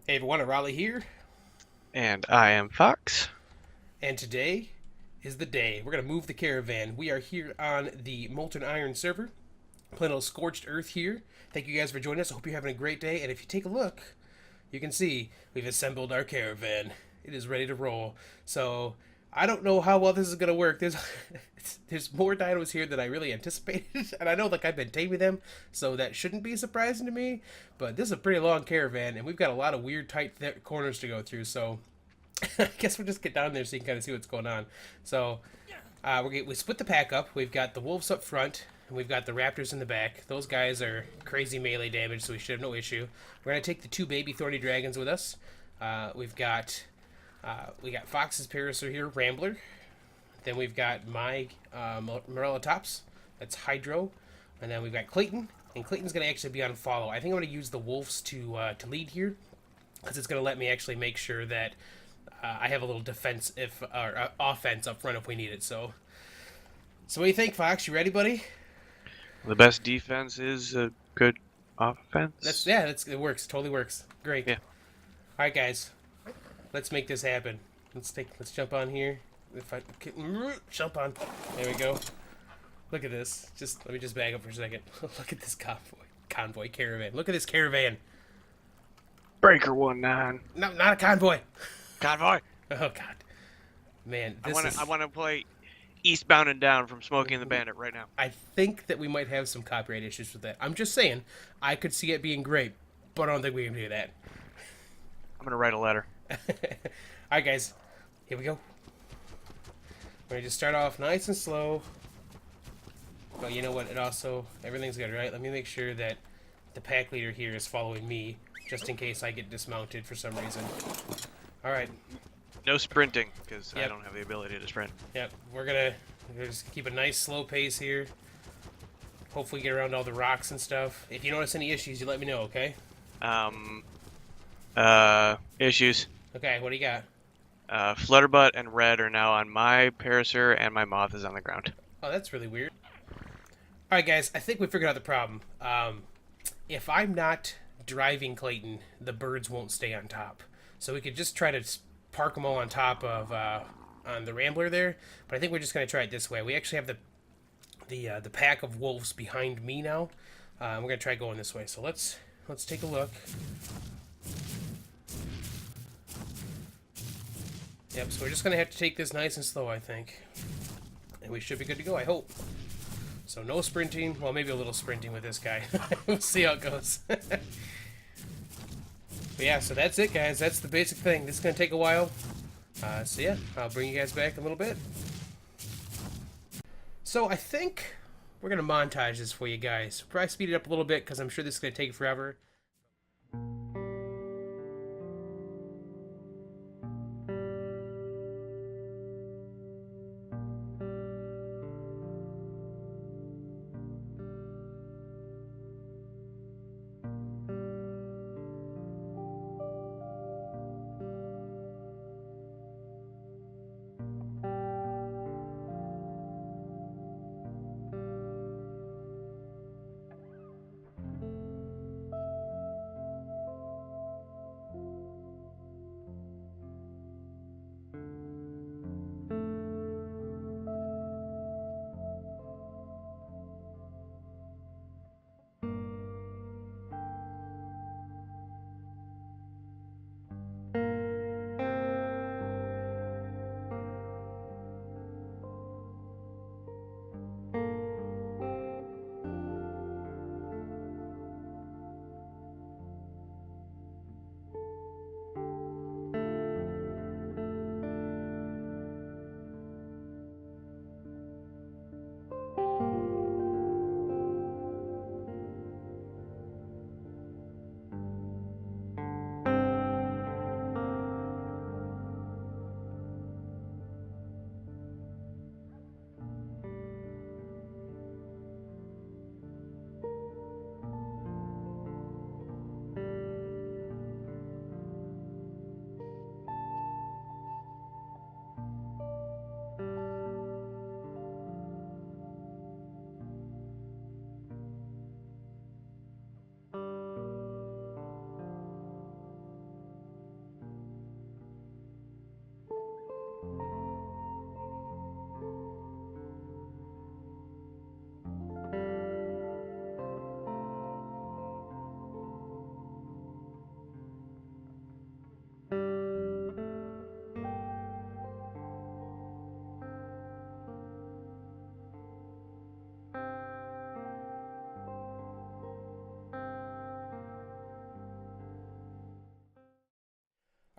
Hey everyone, Arahli here, And I am Fox. and today is the day. We're going to move the caravan. We are here on the Molten Iron Server, playing a little Scorched Earth here. Thank you guys for joining us. I hope you're having a great day, and if you take a look, you can see we've assembled our caravan. It is ready to roll. So, I don't know how well this is going to work. There's more dinos here than I really anticipated, and I know like I've been taming them, so that shouldn't be surprising to me, but this is a pretty long caravan, and we've got a lot of weird tight corners to go through, so I guess we'll just get down there so you can kind of see what's going on. So we split the pack up. We've got the wolves up front, and we've got the raptors in the back. Those guys are crazy melee damage, so we should have no issue. We're gonna take the two baby thorny dragons with us. We got Fox's Parasaur here, Rambler. Then we've got my Morella Tops. That's Hydro, and then we've got Clayton. And Clayton's gonna actually be on follow. I think I'm gonna use the wolves to lead here because it's gonna let me actually make sure that I have a little defense if or offense up front if we need it. So what do you think, Fox? You ready, buddy? The best defense is a good That's offense. yeah, it works. Totally works. Great. Yeah. All right, guys, let's make this happen. Let's jump on here. If I jump on, there we go. Look at this. Just let me just bag up for a second. Look at this convoy caravan. Look at this caravan. Breaker 1-9. No, not a convoy. Convoy. Oh God, man, I this wanna I is. wanna play Eastbound and Down from Smokey and the Bandit right now. I think that we might have some copyright issues with that. I'm just saying, I could see it being great, but I don't think we can do that. I'm gonna write a letter. All right, guys, here we go. We're gonna just start off nice and slow. But you know what? It also everything's good, right? Let me make sure that the pack leader here is following me, just in case I get dismounted for some reason. All right. No sprinting, because I Yep. don't have the ability to sprint. Yep. We're just keep a nice slow pace here. Hopefully get around all the rocks and stuff. If you notice any issues, you let me know, okay? Um, issues. Okay. What do you got? Flutterbutt and Red are now on my Parasaur, and my Moth is on the ground. Oh, that's really weird. All right, guys. I think we figured out the problem. If I'm not driving Clayton, the birds won't stay on top. So we could just try to park them all on top of on the Rambler there. But I think we're just gonna try it this way. We actually have the pack of wolves behind me now. We're gonna try going this way. So let's take a look. Yep. So we're just gonna have to take this nice and slow, I think, and we should be good to go. I hope. So no sprinting. Well, maybe a little sprinting with this guy. We'll see how it goes. But yeah, so that's it, guys. That's the basic thing. This is gonna take a while. So yeah, I'll bring you guys back in a little bit. So I think we're gonna montage this for you guys. Probably speed it up a little bit because I'm sure this is gonna take forever.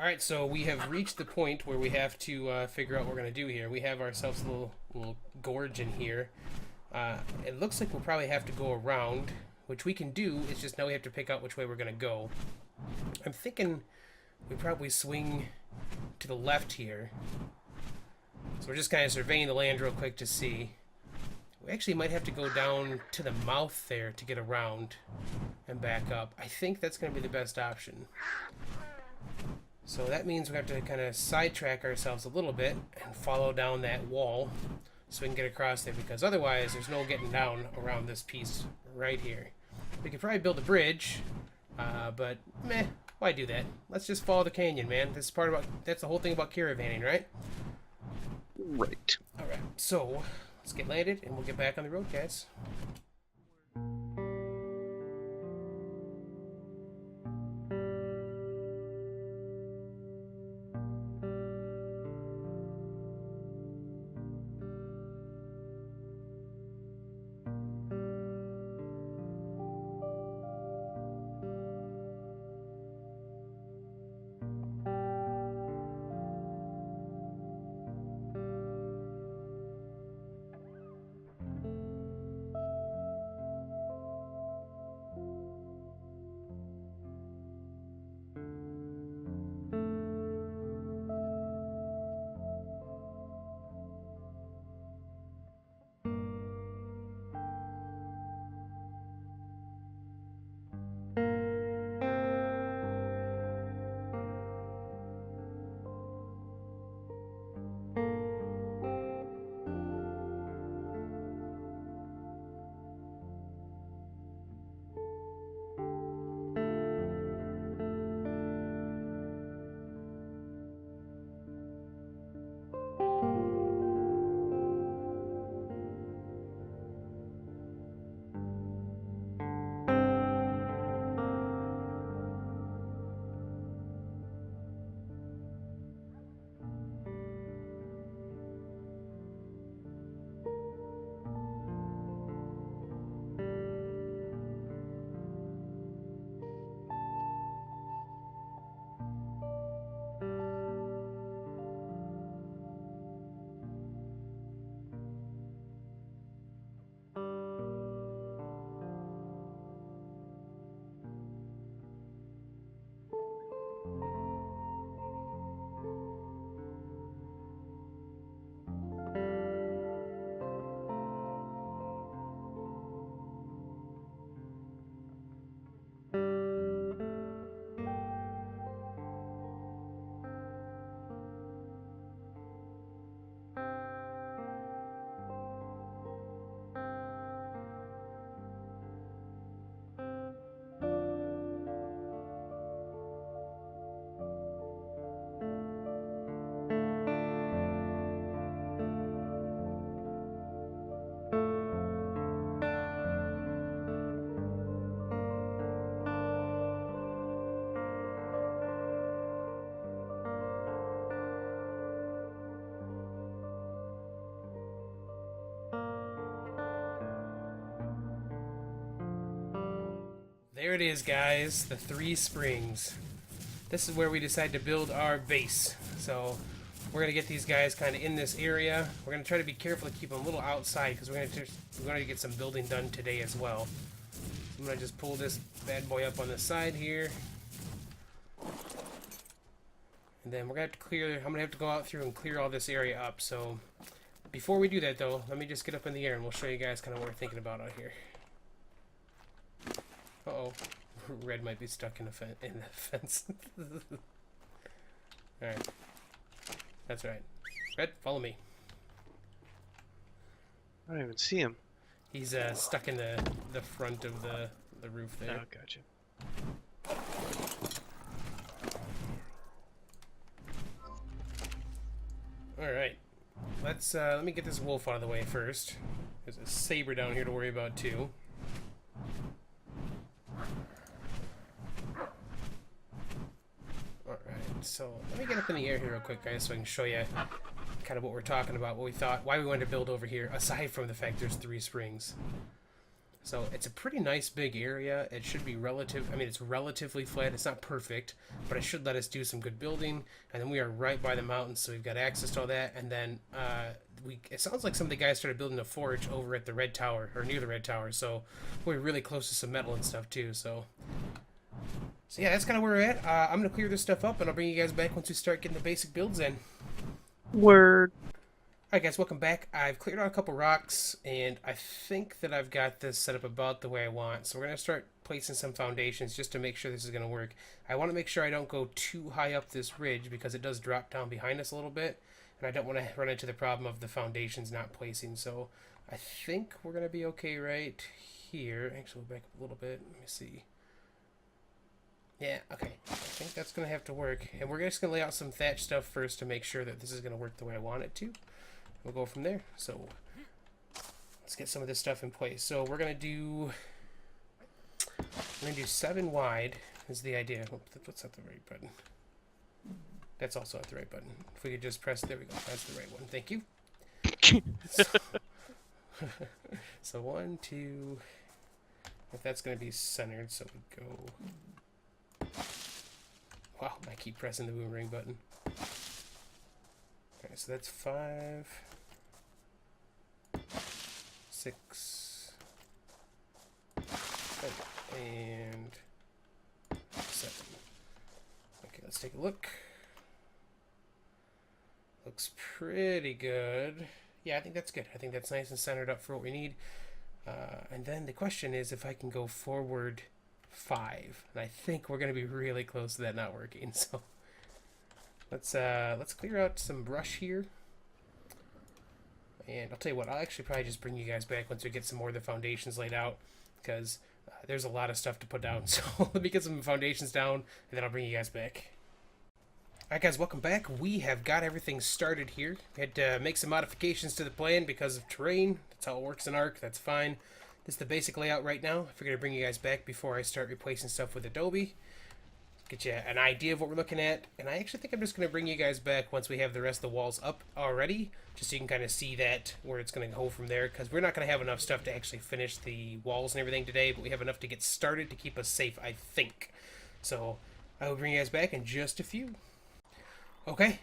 Alright, so we have reached the point where we have to figure out what we're going to do here. We have ourselves a little gorge in here. It looks like we'll probably have to go around, which we can do. It's just now we have to pick out which way we're going to go. I'm thinking we probably swing to the left here. So we're just kind of surveying the land real quick to see. We actually might have to go down to the mouth there to get around and back up. I think that's going to be the best option. So that means we have to kind of sidetrack ourselves a little bit and follow down that wall so we can get across there, because otherwise there's no getting down around this piece right here. We could probably build a bridge, but meh, why do that? Let's just follow the canyon, man. This is that's the whole thing about caravanning, right? Right. Alright, so let's get landed and we'll get back on the road, guys. There it is, guys, the 3 springs. This is where we decide to build our base. So we're going to get these guys kind of in this area. We're going to try to be careful to keep them a little outside because we're going to get some building done today as well. So I'm going to just pull this bad boy up on the side here. And then we're going to have to clear, I'm going to have to go out through and clear all this area up. So before we do that, though, let me just get up in the air and we'll show you guys kind of what we're thinking about out here. Uh-oh. Red might be stuck in the fence. Alright. That's right. Red, follow me. I don't even see him. He's stuck in the front of the roof there. Oh, gotcha. Alright. Let me get this wolf out of the way first. There's a saber down here to worry about too. So let me get up in the air here real quick, guys, so I can show you kind of what we're talking about, what we thought, why we wanted to build over here, aside from the fact there's 3 springs. So it's a pretty nice big area. It should be I mean, it's relatively flat. It's not perfect, but it should let us do some good building. And then we are right by the mountains, so we've got access to all that. And then it sounds like some of the guys started building a forge over at the Red Tower, or near the Red Tower. So we're really close to some metal and stuff too. So yeah, that's kind of where we're at. I'm gonna clear this stuff up, and I'll bring you guys back once we start getting the basic builds in. Word. Alright guys, welcome back. I've cleared out a couple rocks, and I think that I've got this set up about the way I want. So we're going to start placing some foundations just to make sure this is going to work. I want to make sure I don't go too high up this ridge because it does drop down behind us a little bit, and I don't want to run into the problem of the foundations not placing. So I think we're going to be okay right here. Actually, we'll back up a little bit. Let me see. Yeah, okay. I think that's going to have to work. And we're just going to lay out some thatch stuff first to make sure that this is going to work the way I want it to. We'll go from there. So let's get some of this stuff in place. So we're gonna do 7 wide is the idea. Oh, that's not the right button. That's also not the right button. If we could just press, there we go. That's the right one. Thank you. So 1, 2. If that's gonna be centered, so we go. Wow, I keep pressing the boomerang button. Okay, so that's 5, 6, and 7. Okay, let's take a look. Looks pretty good. Yeah, I think that's good. I think that's nice and centered up for what we need. And then the question is if I can go forward 5. And I think we're going to be really close to that not working. So let's clear out some brush here. And I'll tell you what, I'll actually probably just bring you guys back once we get some more of the foundations laid out, because there's a lot of stuff to put down. So let me get some foundations down, and then I'll bring you guys back. Alright guys, welcome back. We have got everything started here. We had to make some modifications to the plan because of terrain. That's how it works in ARK, that's fine. This is the basic layout right now. I figured I'd bring you guys back before I start replacing stuff with Adobe. Get you an idea of what we're looking at, and I actually think I'm just going to bring you guys back once we have the rest of the walls up already, just so you can kind of see that where it's going to go from there, because we're not going to have enough stuff to actually finish the walls and everything today, but we have enough to get started to keep us safe, I think. So I will bring you guys back in just a few. Okay,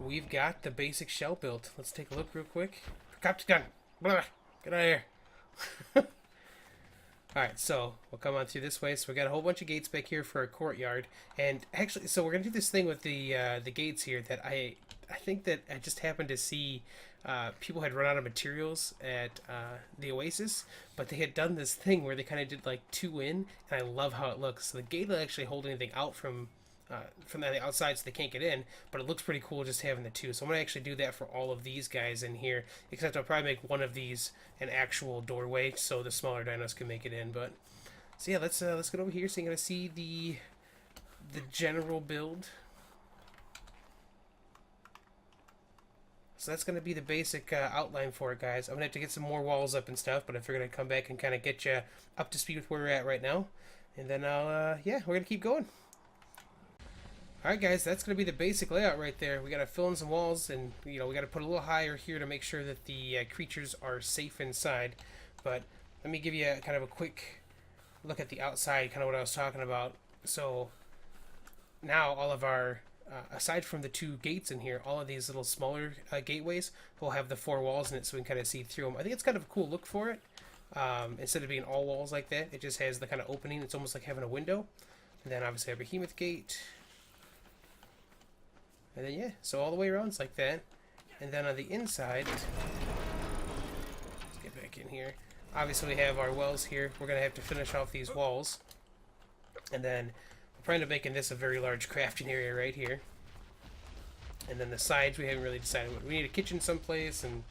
we've got the basic shell built. Let's take a look real quick. Cop's gun. Blah, get out of here. Alright, so we'll come on through this way. So we got a whole bunch of gates back here for our courtyard. And actually, so we're going to do this thing with the gates here that I think that I just happened to see people had run out of materials at the Oasis, but they had done this thing where they kind of did like 2 in, and I love how it looks. So the gate will actually hold anything out from the outside so they can't get in, but it looks pretty cool just having the 2. So I'm going to actually do that for all of these guys in here, except I'll probably make one of these an actual doorway so the smaller dinos can make it in. But so yeah, let's get over here so you're going to see the general build. So that's going to be the basic outline for it, guys. I'm going to have to get some more walls up and stuff, but I figured I'd come back and kind of get you up to speed with where we're at right now. And then yeah, we're going to keep going. Alright guys, that's going to be the basic layout right there. We got to fill in some walls, and we got to put a little higher here to make sure that the creatures are safe inside. But let me give you kind of a quick look at the outside, kind of what I was talking about. So now all of our, aside from the 2 gates in here, all of these little smaller gateways will have the 4 walls in it so we can kind of see through them. I think it's kind of a cool look for it. Instead of being all walls like that, it just has the kind of opening. It's almost like having a window. And then obviously our behemoth gate. And then yeah, so all the way around it's like that. And then on the inside, let's get back in here. Obviously we have our wells here. We're going to have to finish off these walls. And then we're planning on making this a very large crafting area right here. And then the sides we haven't really decided what. We need a kitchen someplace, and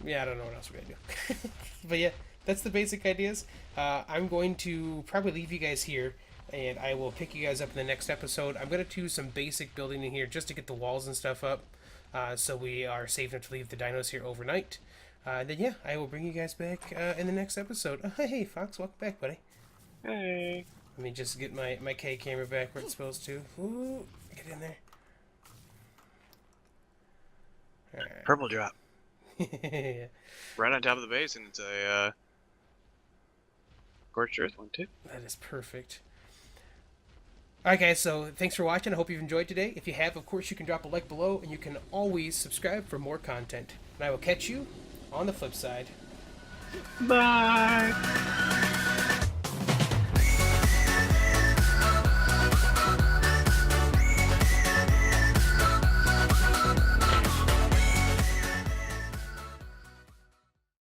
yeah, I don't know what else we're going to do. But yeah, that's the basic ideas. I'm going to probably leave you guys here, and I will pick you guys up in the next episode. I'm going to do some basic building in here just to get the walls and stuff up, so we are safe enough to leave the dinos here overnight. Then yeah, I will bring you guys back in the next episode. Hey, Fox, welcome back, buddy. Hey. Let me just get my K camera back where it's supposed to. Ooh, get in there. Right. Purple drop. Yeah. Right on top of the base, and it's a Scorched Earth one too. That is perfect. Alright guys, so thanks for watching. I hope you've enjoyed today. If you have, of course, you can drop a like below, and you can always subscribe for more content. And I will catch you on the flip side. Bye!